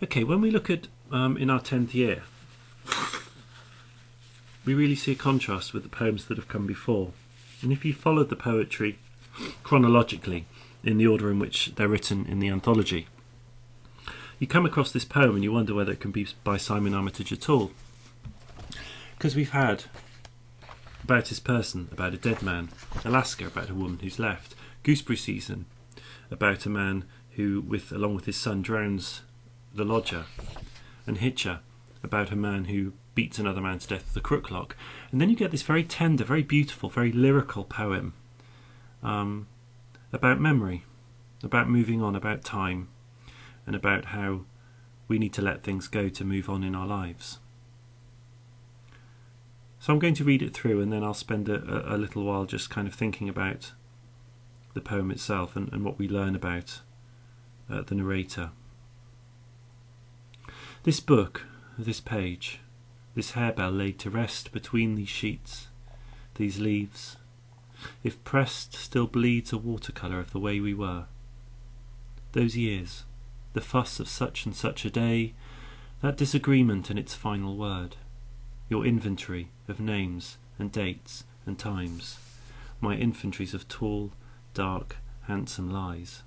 Okay, when we look at in our 10th year, we really see a contrast with the poems that have come before. And if you followed the poetry chronologically in the order in which they're written in the anthology, you come across this poem and you wonder whether it can be by Simon Armitage at all. Because we've had About His Person, about a dead man; Alaska, about a woman who's left; Gooseberry Season, about a man who, along with his son, drowns the lodger; and Hitcher, about a man who beats another man to death with a crooklock. And then you get this very tender, very beautiful, very lyrical poem about memory, about moving on, about time, and about how we need to let things go to move on in our lives. So I'm going to read it through, and then I'll spend a little while just kind of thinking about the poem itself and what we learn about the narrator. This book, this page, this harebell laid to rest between these sheets, these leaves, if pressed, still bleeds a watercolour of the way we were. Those years, the fuss of such and such a day, that disagreement and its final word, your inventory of names and dates and times, my inventories of tall, dark, handsome lies.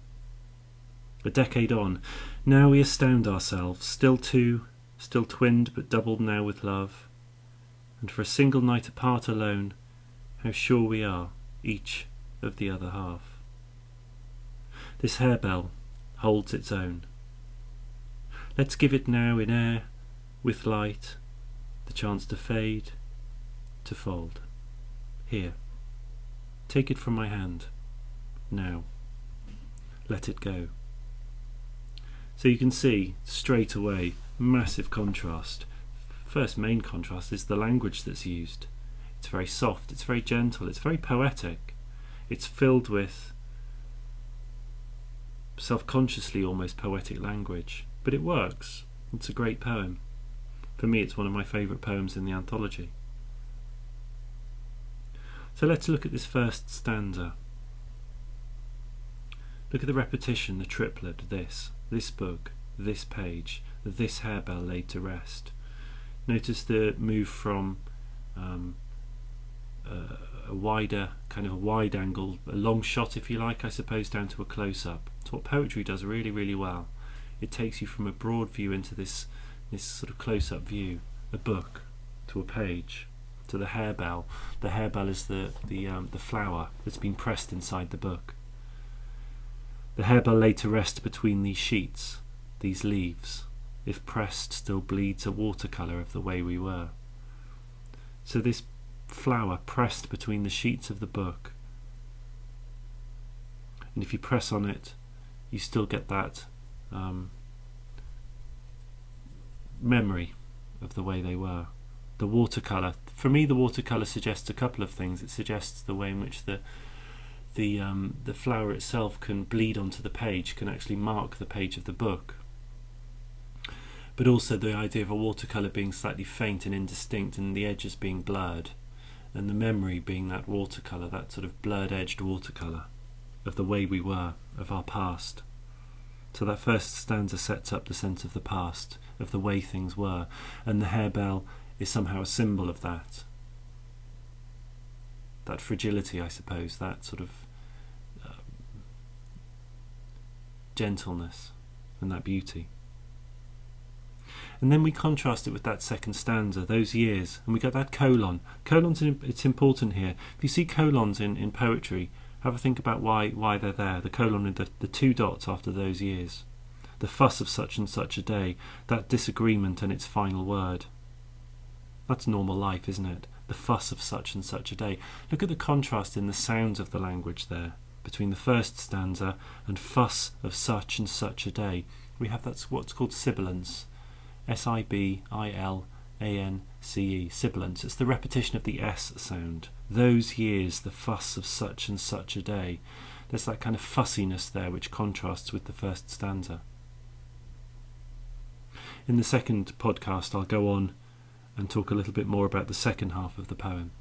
A decade on, now we astound ourselves, still two, still twinned but doubled now with love, and for a single night apart alone, how sure we are, each of the other half. This harebell holds its own. Let's give it now in air, with light, the chance to fade, to fold. Here, take it from my hand, now, let it go. So you can see straight away, massive contrast. First main contrast is the language that's used. It's very soft, it's very gentle, it's very poetic. It's filled with self-consciously almost poetic language, but it works. It's a great poem. For me, it's one of my favourite poems in the anthology. So let's look at this first stanza. Look at the repetition, the triplet, this book, this page, this harebell laid to rest. Notice the move from a wider, kind of a wide angle, a long shot if you like, I suppose, down to a close-up. It's what poetry does really, really well. It takes you from a broad view into this sort of close-up view, a book, to a page, to the harebell. The harebell is the flower that's been pressed inside the book. The harebell laid to rest between these sheets, these leaves, if pressed still bleeds a watercolour of the way we were. So this flower pressed between the sheets of the book, and if you press on it, you still get that memory of the way they were. The watercolour, for me, the watercolour suggests a couple of things. It suggests the way in which the flower itself can bleed onto the page, can actually mark the page of the book, but also the idea of a watercolour being slightly faint and indistinct and the edges being blurred, and the memory being that watercolour, that sort of blurred edged watercolour of the way we were, of our past. So that first stanza sets up the sense of the past, of the way things were, and the harebell is somehow a symbol of that fragility, I suppose, that sort of gentleness and that beauty. And then we contrast it with that second stanza, those years, and we get that colon. It's important here. If you see colons in poetry, have a think about why they're there. The colon and the two dots after those years. The fuss of such and such a day, that disagreement and its final word. That's normal life, isn't it? The fuss of such and such a day. Look at the contrast in the sounds of the language there, between the first stanza and fuss of such and such a day. We have that's what's called sibilance. Sibilance, sibilance. It's the repetition of the S sound. Those years, the fuss of such and such a day. There's that kind of fussiness there which contrasts with the first stanza. In the second podcast, I'll go on and talk a little bit more about the second half of the poem.